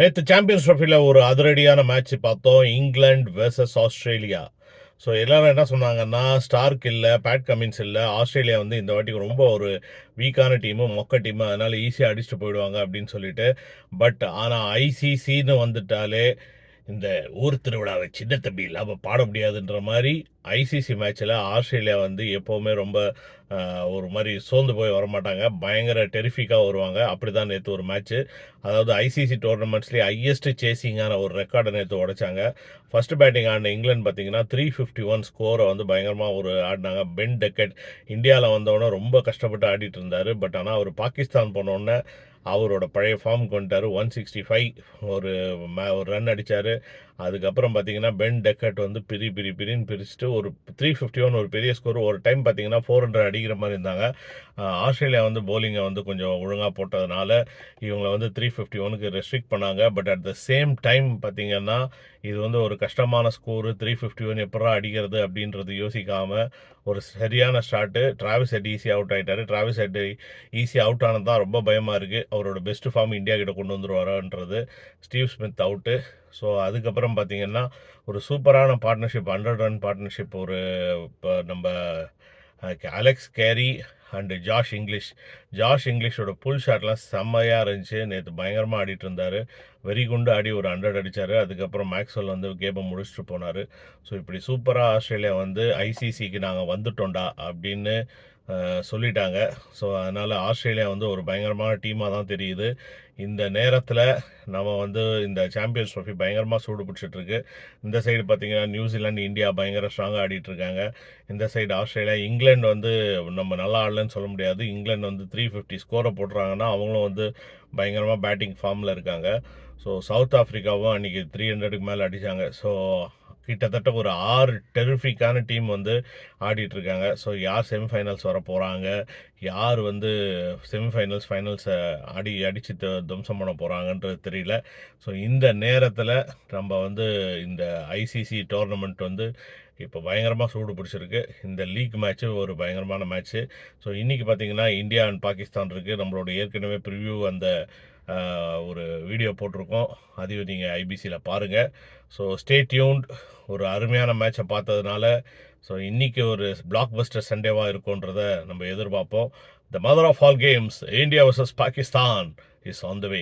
நேத்து சாம்பியன்ஸ் ட்ரோஃபில ஒரு அதிரடியான மேட்ச் பார்த்தோம். England versus Australia. ஸோ எல்லாரும் என்ன சொன்னாங்கன்னா, ஸ்டார்க் இல்ல, பேட் கமின்ஸ் இல்ல. ஆஸ்திரேலியா வந்து இந்த வாட்டி ரொம்ப ஒரு வீக்கான டீமு, மொக்க டீமு. அதனால ஈஸியா அடிச்சுட்டு போயிடுவாங்க அப்படின்னு சொல்லிட்டு. பட் ஆனா ஐசிசின்னு வந்துட்டாலே, இந்த ஊர் திருவிழாவை சின்ன தம்பி இல்லாம பாட முடியாதுன்ற மாரி, ஐசிசி மேட்ச்ல ஆஸ்திரேலியா வந்து எப்பவுமே ரொம்ப ஒரு மாரி சோர்ந்து போய் வரமாட்டாங்க. பயங்கர டெரிஃபிக்கா வருவாங்க. அப்படிதான் நேத்து ஒரு மேட்ச்சு. அதாவது ஐசிசி டோர்னமெண்ட்ஸ்லேயே ஹையஸ்ட் சேசிங்கான ஒரு ரெக்கார்டை நேற்று உடைச்சாங்க. ஃபர்ஸ்ட் பேட்டிங் ஆடின இங்கிலாந்து பார்த்தீங்கன்னா 351 ஸ்கோரை வந்து பயங்கரமாக ஒரு ஆடினாங்க. பென் டெக்கெட் இந்தியாவில் வந்தோடனே ரொம்ப கஷ்டப்பட்டு ஆடிட்டு இருந்தார். பட் ஆனால் அவர் பாகிஸ்தான் போனோடனே அவரோட பழைய ஃபார்முக்கு வந்துட்டார். 165 ஒரு ஒரு ரன் அடித்தார். அதுக்கப்புறம் பார்த்தீங்கன்னா பென் டெக்கட் வந்து பிரின்னு பிரிச்சுட்டு ஒரு 351 ஒரு பெரிய ஸ்கோர். ஒரு டைம் பார்த்தீங்கன்னா 400 அடிக்கிற மாதிரி இருந்தாங்க. ஆஸ்திரேலியா வந்து போலிங்கை வந்து கொஞ்சம் ஒழுங்காக போட்டதுனால இவங்களை வந்து 351க்கு ரெஸ்ட்ரிக்ட் பண்ணாங்க. But at the same time பார்த்தீங்கன்னா இது வந்து ஒரு கஷ்டமான ஸ்கோரு. 351 எப்படா அடிக்கிறது அப்படின்றது யோசிக்காமல் ஒரு சரியான ஸ்டார்ட்டு. டிராவிஸ் ஹெட் ஈஸியாக அவுட் ஆகிட்டார். டிராவிஸ் ஹெட் ஈஸியாக அவுட் ஆனது தான் ரொம்ப பயமாக இருக்குது. அவரோட பெஸ்ட் ஃபார்ம் இந்தியா கிட்ட கொண்டு வந்துருவாரான்றது. Steve Smith out. ஸோ அதுக்கப்புறம் பார்த்தீங்கன்னா ஒரு சூப்பரான பார்ட்னர்ஷிப், 100 ரன் பார்ட்னர்ஷிப். ஒரு இப்போ நம்ம அலெக்ஸ் கேரி அண்டு ஜாஷ் இங்கிலீஷோட புல் ஷாட்லாம் செம்மையாக இருந்துச்சு. நேற்று பயங்கரமாக ஆடிட்டு இருந்தார். வெறி குண்டு ஆடி ஒரு 100 அடித்தார். அதுக்கப்புறம் மேக்ஸ்வெல் வந்து கேமை முடிச்சுட்டு போனார். ஸோ இப்படி சூப்பராக ஆஸ்திரேலியா வந்து ஐசிசிக்கு நாங்கள் வந்துட்டோண்டா அப்படின்னு சொல்லிட்டாங்க. ஸோ அதனால் ஆஸ்திரேலியா வந்து ஒரு பயங்கரமான டீமாக தான் தெரியுது. இந்த நேரத்தில் நம்ம வந்து இந்த சாம்பியன்ஸ் ட்ரோஃபி பயங்கரமாக சூடு பிடிச்சிட்ருக்கு. இந்த சைடு பார்த்திங்கன்னா நியூசிலாந்து, இந்தியா பயங்கர ஸ்ட்ராங்காக ஆடிட்டுருக்காங்க. இந்த சைடு ஆஸ்திரேலியா, இங்கிலாந்து வந்து நம்ம நல்லா ஆடலன்னு சொல்ல முடியாது. இங்கிலாந்து வந்து 350 ஸ்கோரை போட்டுறாங்கன்னா அவங்களும் வந்து பயங்கரமாக பேட்டிங் ஃபார்மில் இருக்காங்க. ஸோ சவுத் ஆஃப்ரிக்காவும் அன்றைக்கி 300க்கு மேலே அடித்தாங்க. ஸோ கிட்டத்தட்ட ஒரு 6 டெரிஃபிக்கான டீம் வந்து ஆடிட்டுருக்காங்க. ஸோ யார் செமிஃபைனல்ஸ் வர போகிறாங்க, யார் வந்து ஃபைனல்ஸை அடித்து துவம்சம் பண்ண போகிறாங்கன்றது தெரியல. ஸோ இந்த நேரத்தில் நம்ம வந்து இந்த ஐசிசி டோர்னமெண்ட் வந்து இப்போ பயங்கரமாக சூடு பிடிச்சிருக்கு. இந்த லீக் மேட்ச்சு ஒரு பயங்கரமான மேட்ச்சு. ஸோ இன்றைக்கி பார்த்திங்கன்னா இந்தியா அண்ட் பாகிஸ்தான் இருக்குது. நம்மளோட ஏற்கனவே ப்ரிவ்யூ அந்த ஒரு வீடியோ போட்டிருக்கோம். அதையும் நீங்கள் ஐபிசியில் பாருங்கள். So stay tuned. ஒரு அருமையான மேட்சை பார்த்ததுனால ஸோ இன்றைக்கி ஒரு பிளாக் பஸ்டர் சண்டேவாக இருக்குன்றதை நம்ம எதிர்பார்ப்போம். The mother of all games, India versus Pakistan is on the way.